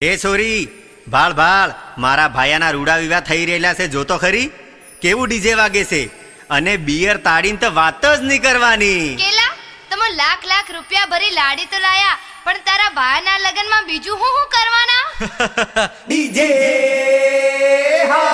એ છોરી, ભાળ ભાળ, મારા ભાયાના રૂડા વિવાહ થઈ રહેલા છે, જોતો ખરી કેવું ડીજે વાગે છે. અને બિયર તાળીને તો વાત જ નહીં કરવાની. કેલા તમે લાખ લાખ રૂપિયા ભરી લાડી તો લાયા, પણ તારા ભાઈના લગનમાં બીજું હું કરવાના? ડીજે હા.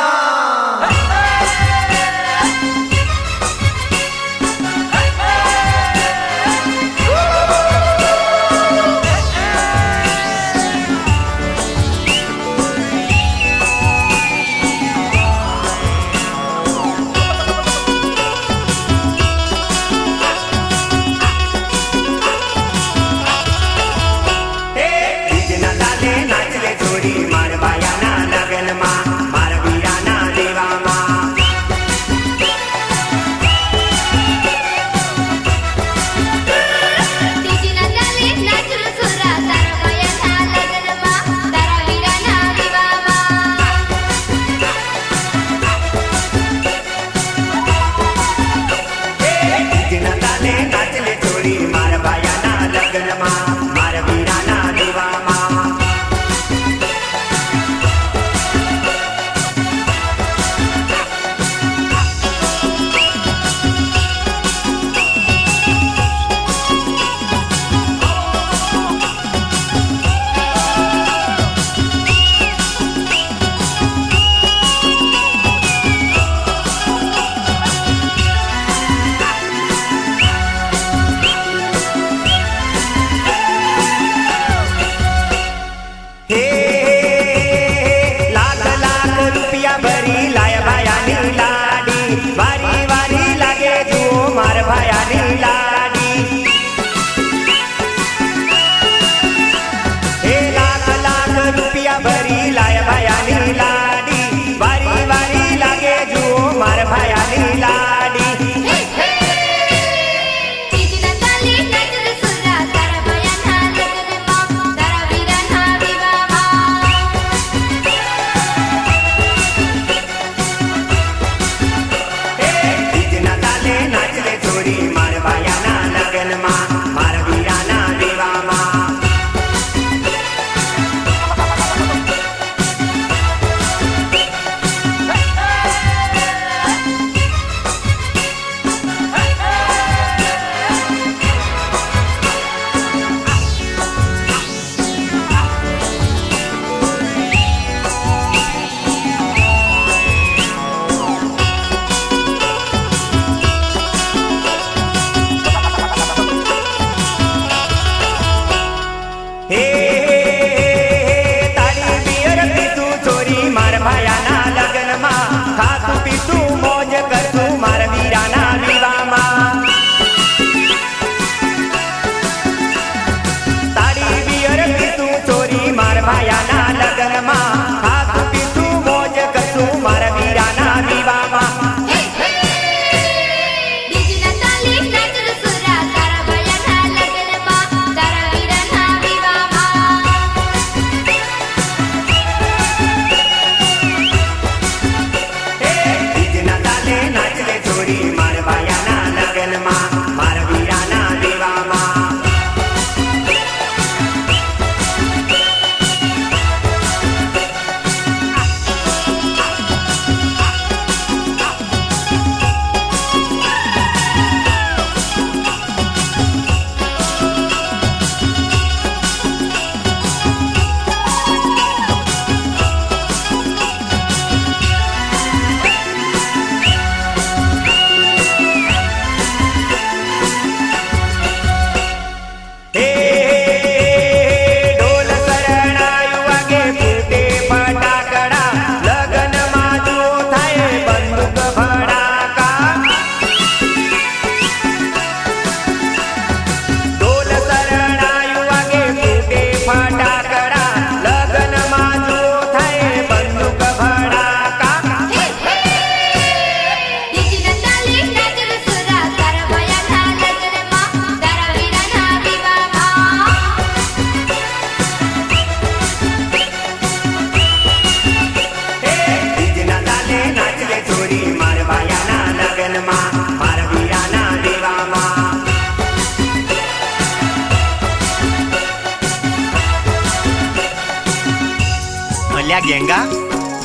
અલ્યા ગેંગા,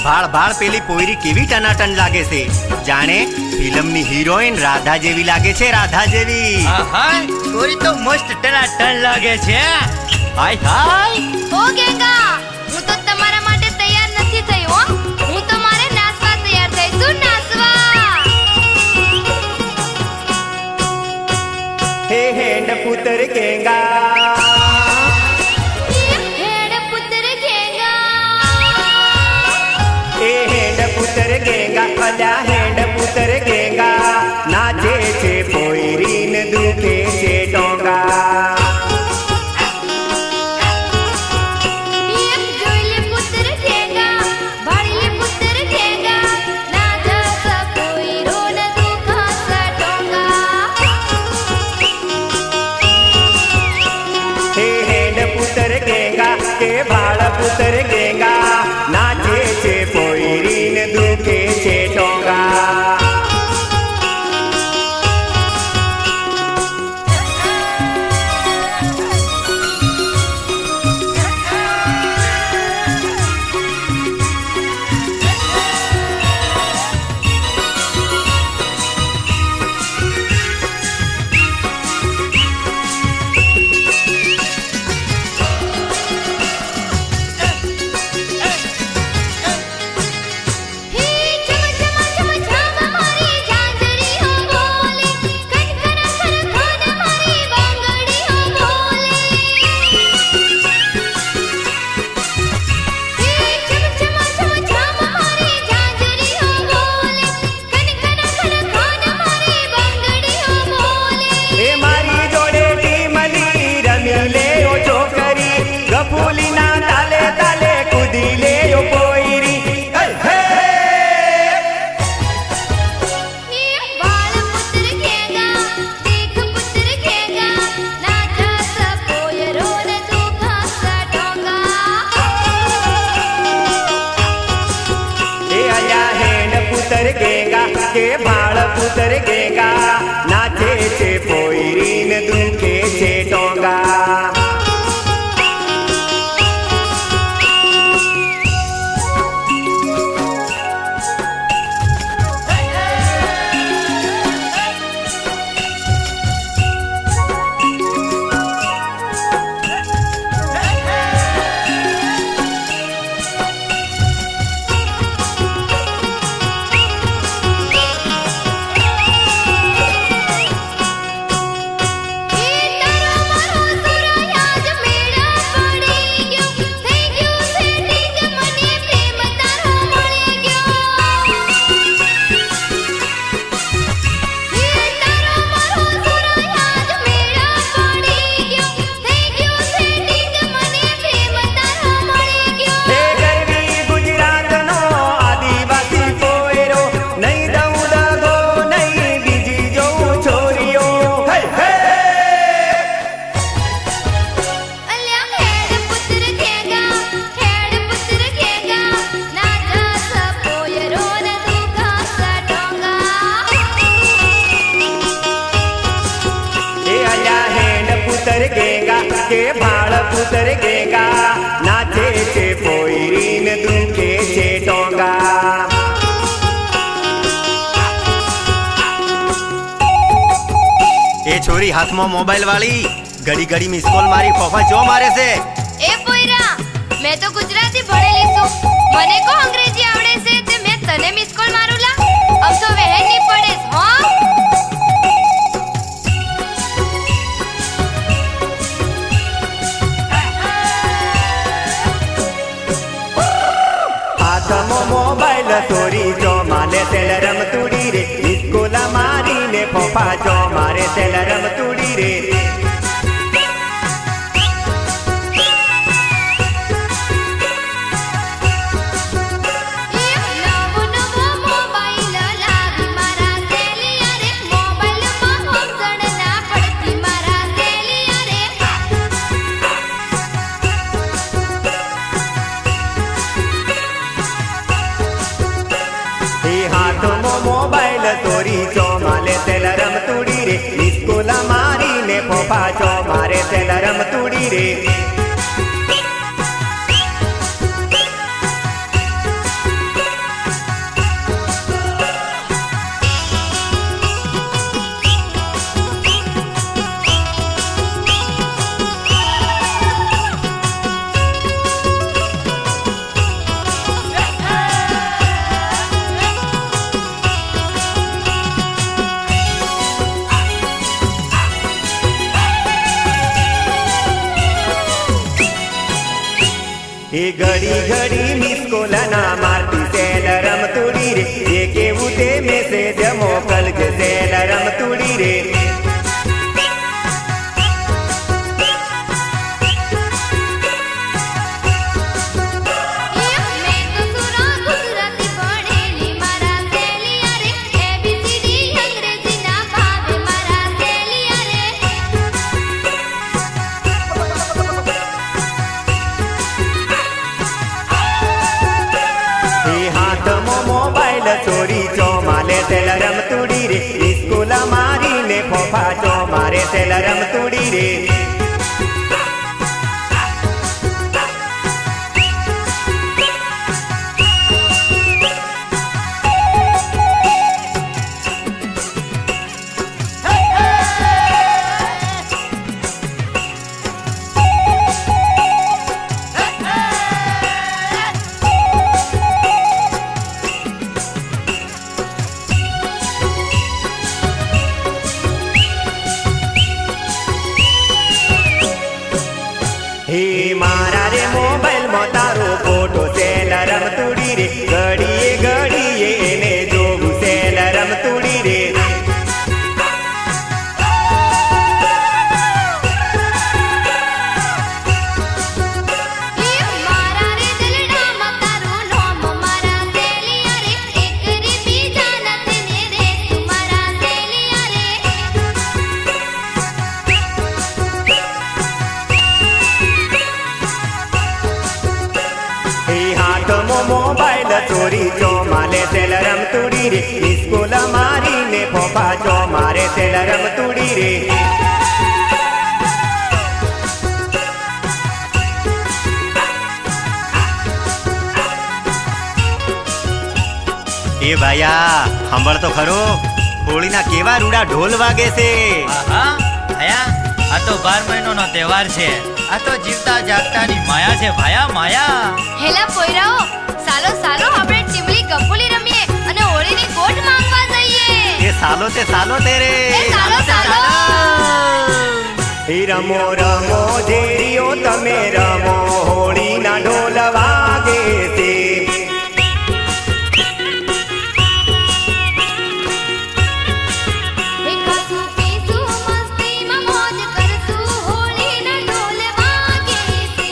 ભાળ ભાળ પેલી પોયરી કેવી ટનાટન લાગે છે, જાણે ફિલ્મની હિરોઈન રાધા જેવી લાગે છે, રાધા જેવી. આહા, છોરી તો મસ્ત ટનાટન લાગે છે. હાય હાય. ઓ ગેંગા, હું તો તમારા માટે તૈયાર નથી થઈ હો. હું તો મારે નાચવા તૈયાર થઈ છું, નાચવા. હે હેડ પુત્ર ગેંગા, હેડ પુત્ર ગેંગા, એ હેડ પુત્ર ગેંગા, અલ્યા હેડ પુત્ર ગેંગા, નાચે છે પોયરીન દુખે છે ડોંગા. જોઈ લે પુત્ર ગેંગા, ભાળી લે પુત્ર ગેંગા, ના જસ કોઈ રોન દુખાસ ડોંગા. હે હેડ પુત્ર ગેંગા, કે ભાળ પુત્ર ગેંગા, નાચે છે પોયરીન દુખે છે ડોંગા. હે ચમ ચમ ચમ ચમ મારી ઝાંઝરીઓ બોલે, કનકન ખર ખન મારી બંગડીઓ બોલે. હે ચમ ચમ ચમ ચમ મારી ઝાંઝરીઓ બોલે, કનકન ખર ખન મારી બંગડીઓ બોલે. એ મારી જોડે ટીમલી રમી લે ઓ છોકરી, ગફુલીના તાલે તાલે કૂદી લે ઓ પોયરી. હે હે વાળ પુત્ર ગેંગા, દેખ પુત્ર ગેંગા, ના જસ પોયરો ને દુખાસ ડોંગા. એ અલ્યા હેડ પુત્ર ગેંગા, કે ભાળ પુત્ર ગેંગા, નાચે છે પોયરીન દુખે છે ડોંગા. કે ભાળ પુત્ર ગેંગા, નાચે છે પોયરીન દુખે છે ડોંગા. એ છોરી હાથમાં મોબાઈલ વાળી, ઘડી ઘડી મિસ કોલ મારી ફોફા જો મારે છે. એ પોયરા, મેં તો ગુજરાતી ભણેલી છું, મને કો અંગ્રેજી આવડે છે તે મેં તને મિસ કોલ મારું લા. अब तो वह नहीं पड़े हो. હાથમાં મોબાઈલ ચોરી જો માલે તેલ રમતુડી રે, સ્કૂલા મારીને ફોફા જો મારે તેલ રમતુડી રે. મોબાઈલ ચોરી જો માલે તેલ રમતુડી રે, સ્કૂલા મારીને ફોફા જો મારે તેલ રમતુડી રે. ઘડી ઘડી મિસ કોલ ના મારતી સેલ રમતુડી રે જે કેવું તે મેસેજ મોકલજે સેલ રમતુડી રે મેં તો સુરા ગુજરાતી ભણેલી મારા સેલિયા રે એબીસીડી અંગ્રેજી ના ભાવે મારા સેલિયા રે એ હાથમાં મોબાઈલ ચોરી ચોમાલે સેલ રમતુડી રે સ્કૂલ મારીને ફોફા ચોમારે સેલ રમતુડી રે હે મારા રે મોબાઈલ માં તારો ફોટો સેલ રમતુડી રે ઘડીએ ઘડીએ એને જોવું સેલ રમતુડી રે મારા રે દિલડામાં તારું નામ મારા સેલિયા રે એક રે બીજા નથી ને રે તું મારા સેલિયા રે એ હાથમાં મોબાઈલ ચોરી ચોમાલે સેલ રમતુડી રે સ્કૂલ મારીને ફોફા ચોમારે સેલ રમતુડી રે એ ભાયા સાંભળ તો ખરો હોળીના કેવા રૂડા ઢોલ વાગે છે આહા ભાયા આ તો 12 મહિનાનો તહેવાર છે આ તો જીવતા જાગતાની માયા છે ભાયા માયા હેલા પોયરાઓ સાલો સાલો આપણે ટીમલી ગપુલી રમીએ અને હોળીની ગોટ માંગવા જઈએ એ સાલો તે સાલો તેરે એ સાલો સાલો એ રમો રમો જેરીઓ તમે રમો હોળીના ઢોલ વાગે છે હે ખાસું પીસું મસ્તીમાં મોજ કરશું હોળીના ઢોલ વાગે છે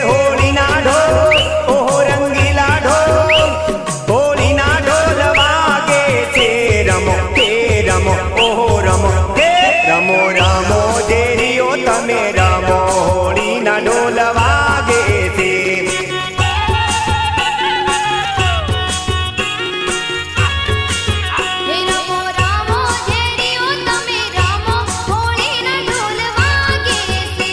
હોળીના ઢોલ ઓહો રંગીલા ઢોલ હોળીના ઢોલ વાગે છે રમો કે રમો ઓહો રમો કે રમો રમો જેરીઓ તમે રમો હોળીના ઢોલ વાગે છે હે રમો રમો જેરીઓ તમે રમો હોળીના ઢોલ વાગે છે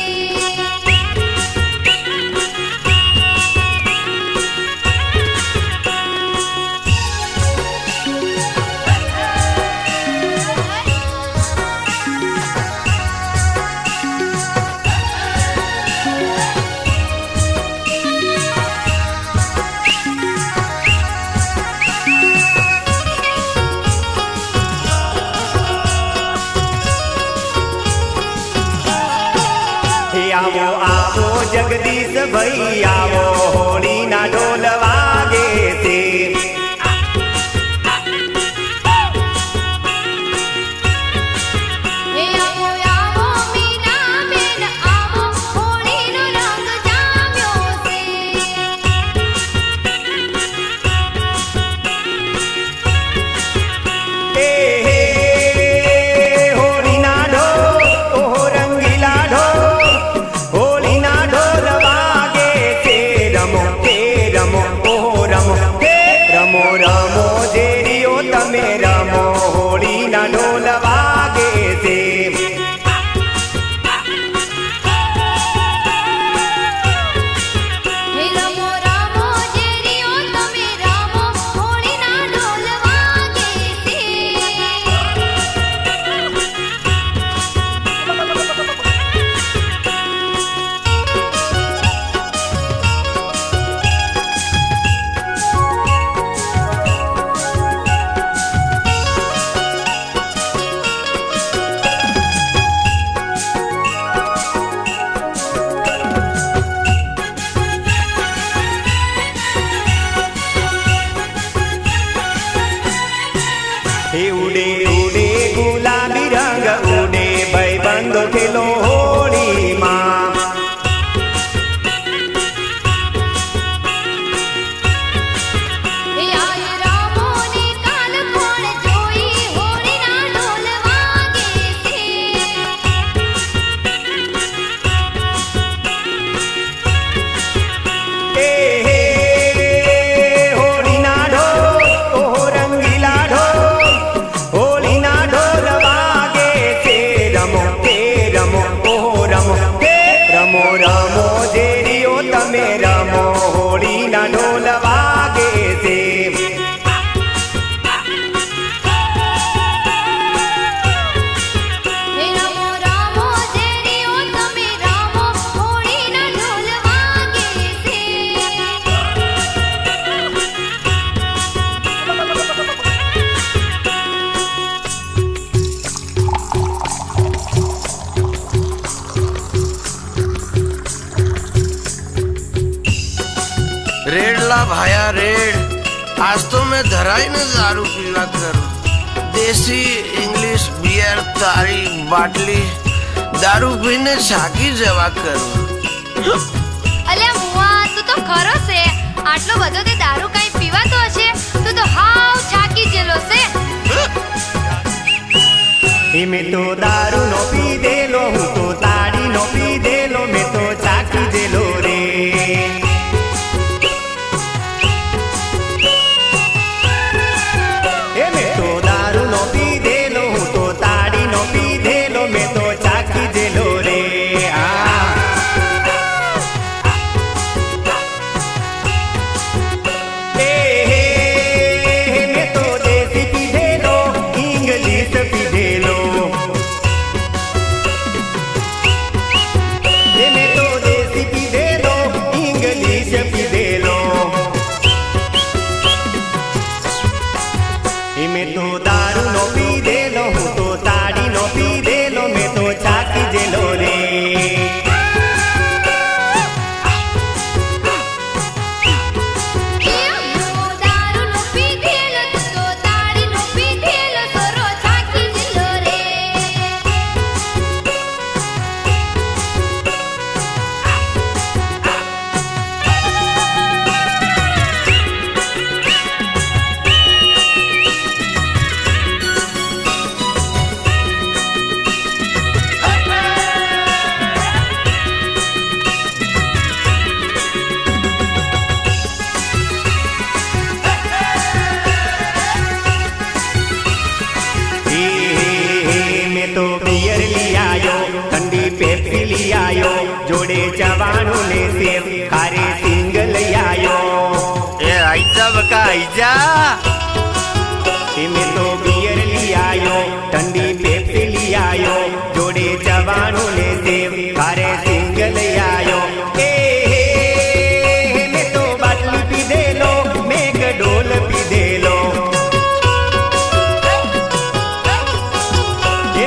હે આવો આવો જગદીશ ભાઈ આવો હોળીના ઢોલ વાગે છે હે આવો આવો મીના બેન આવો હોળીનો રંગ જામ્યો છે હોળીના ઢોલ ઓહો રંગીલા ઢોલ હોળીના ઢોલ વાગે છે રમો કે રમો રમેલો હોળીમાં એ આજ રામોને કાલ કોણ જોઈ હોળીના ઢોલ વાગે છે હોળીના ઢોલ ઓહો રંગીલા ઢોલ હોળીના ઢોલ વાગે છે રમો ઓહો રમો રમો રમો જેરીઓ તમે રમો હોળીના ઢોલ વાગે છે હે રામો રામો જેરીઓ તમે રામો હોળીના ઢોલ વાગે છે रेड ला भाया रेड, आज तो मैं धराई न दारू पीवा करूं। देसी इंग्लिश बियर तारी बाटली दारू पीने छाकी जवा करूं। અલ્યા મુઆ તું તો ખરો છે આટલો બધો તે દારૂ કઈ પીવાતો હશે તું તો હાવ છાકી જેલો છે મેં તો દારૂ નો પીધેલો હું તો તાળી નો પીધેલો મેં તો ચાકી દેલો રે મેં તો દારૂ નો પીધેલો હું તો તાળી નો પીધેલો મેં તો ચાકી દેલો રે મેં તો દેશી પીધેલો ઇંગ્લિશ પીધેલો મેં તો દેશી પીધેલો ઇંગ્લિશ પીધેલો મેં તો દારૂ નો પીધેલો હું તો તાળી નો પીધેલો મેં તો ચાકી જેલો રે દારૂ નો પીધેલો તું તો તાળી નો પીધેલો સરો છાકી જેલો રે मैं तो बियर लियायो ठंडी पेप्सी लियायो जोड़े जवानों ने सेब खारे सिंग लियायो એ આઈજા બકા આઈજા मैं तो बियर लियायो ठंडी पेप्सी लियायो जोड़े जवानों ने सेब खारे सिंग लियायो मैं तो बाटली पीधेलो मैं डोल पीधेलो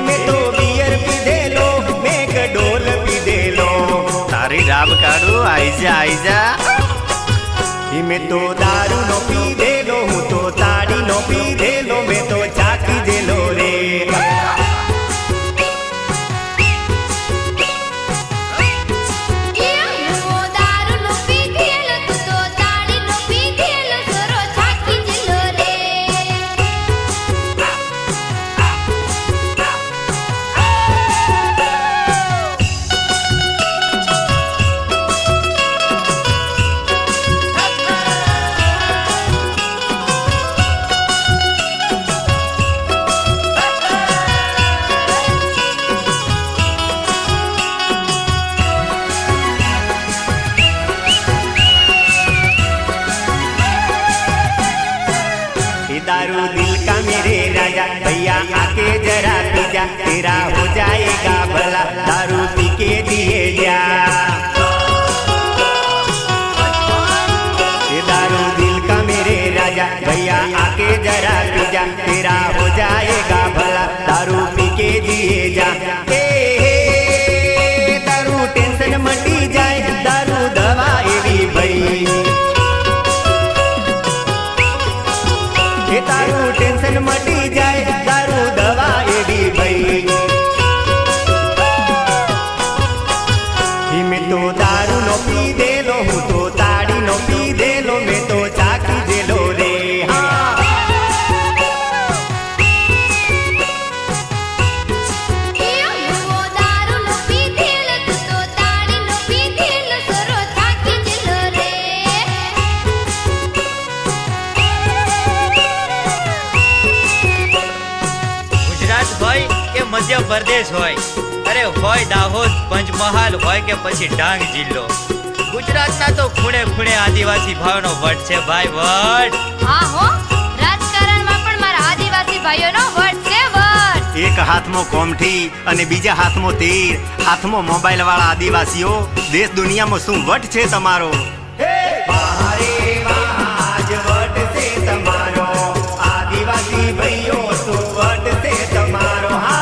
मैं तो बियर पीधेलो मैं डोल पीधेलो તારી રાબ કાઢું આઈજા આઈજા मैं तो दारू नो पीधेलो हूँ तो ताड़ी नो पीधेलो मैं तो चाकी देलो रे દારૂ નો પીધેલો તું તો તાળી નો પીધેલો સરો છાકી જેલો રે ये दारू दिल का मेरे राजा भैया आके जरा पी जा तेरा हो जाएगा भला दारू पी के दिए जा ये दारू दिल का मेरे राजा भैया आके जरा पी जा तेरा हो जाएगा भला दारू पी के दिए जा दारू टेंशन मटी जाए दारू दवा एवी भई तारू टेंशन मटी जाए दारू दवा एवी भई કે મધ્ય પ્રદેશ હોય, અરે હોય દાહોદ, પંચમહાલ હોય કે પછી ડાંગ જિલ્લો, ગુજરાતના તો ખૂણે ખૂણે આદિવાસી ભાઈઓનો વટ છે ભાઈ, વટ. હા હો, રાજકારણમાં પણ મારા આદિવાસી ભાઈઓનો વટ છે, વટ. એક હાથમાં કોમઠી અને બીજા હાથમાં તીર, હાથમાં મોબાઈલ વાળા આદિવાસીઓ, દેશ દુનિયામાં શું વટ છે તમારો? વારે વાજ વટ છે તમારો, આદિવાસી ભાઈઓ શું વટ છે તમારો. હા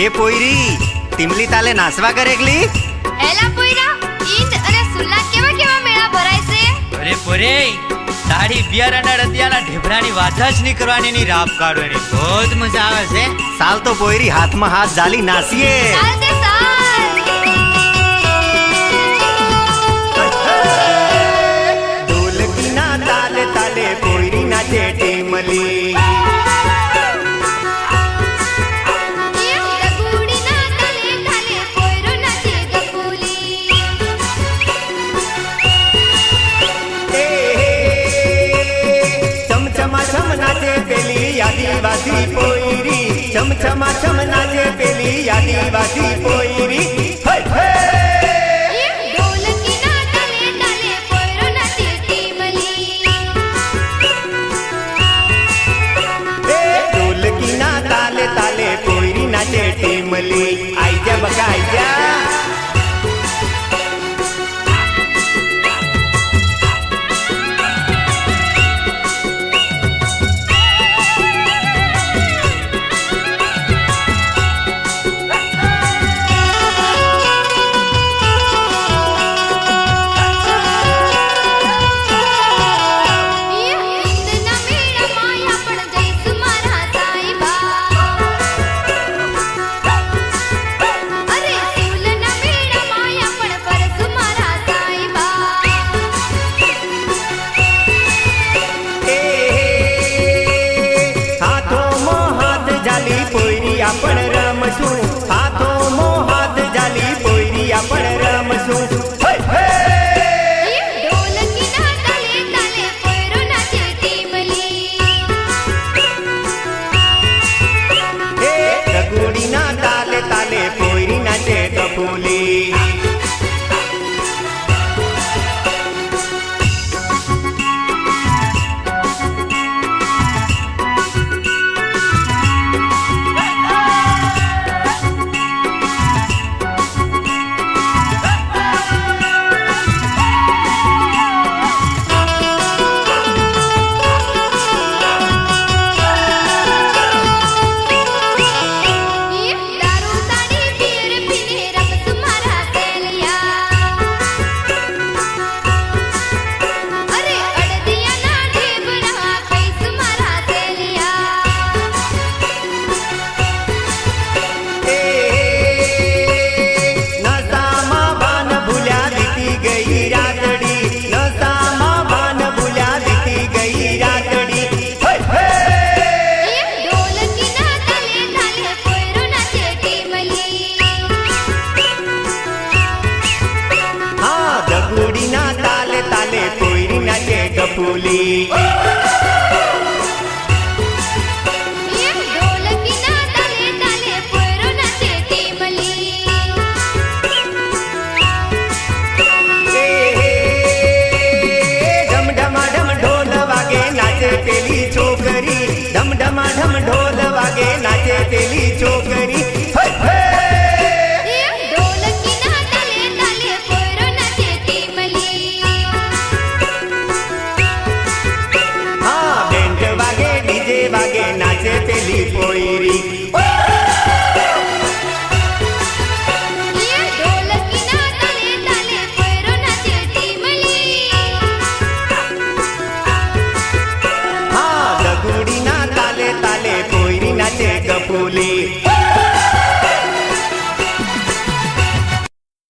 એ પોયરી ટીમલી તાલે નાસવા કરેકલી એલા પોયરા ઈદ અને સુલ્લા કેવા કેવા મેળા ભરાય છે. અરે પોરે તારી બિયર અને રતિયાના ઢેબરાની વાત જ નહીં કરવાની, ની રાપ કાઢવાની બહુ મજા આવે છે. સાલ તો પોયરી હાથમાં હાથ જાલી નાસીએ. ચાલ તે ચાલ. ઢોલકીના તાલે તાલે પોયરી નાચે ટીમલી. આદિવાસી પોયરી ચમચમા ચમ નાચે પેલી આદિવાસી પોયરી હે હે ઢોલકીના તાલે તાલે પોયરો નાચે ટીમલી એ ઢોલકીના તાલે તાલે પોયરી નાચે ટીમલી આઈ જા બકા આઈ જા પણ રમશું હાથોમો હાથ જાલી પોયરી આપણ રમશું હે હે ઢોલકીના તાલે તાલે પોયરો નાચે ટીમલી એ રઘુડીના તાલે તાલે પોયરી નાચે કપૂલી કપૂલી ઢોલકીના તાલે તાલે પોયરો નાચે ટીમલી ઢમ ઢમા ઢમ ઢોલ વાગે નાચે પેલી છોકરી ઢમ ઢમા ઢમ ઢોલ વાગે નાચે પેલી છોકરી હે હે ઢોલકીના તાલે તાલે પોયરો નાચે ટીમલી હા બેન્ડ વાગે ડીજે વાગે નાચે પેલી પોયરી ઢોલકીના તાલે તાલે પોયરો નાચે ટીમલી હા દગુડીના તાલે તાલે પોયરી નાચે કપૂલી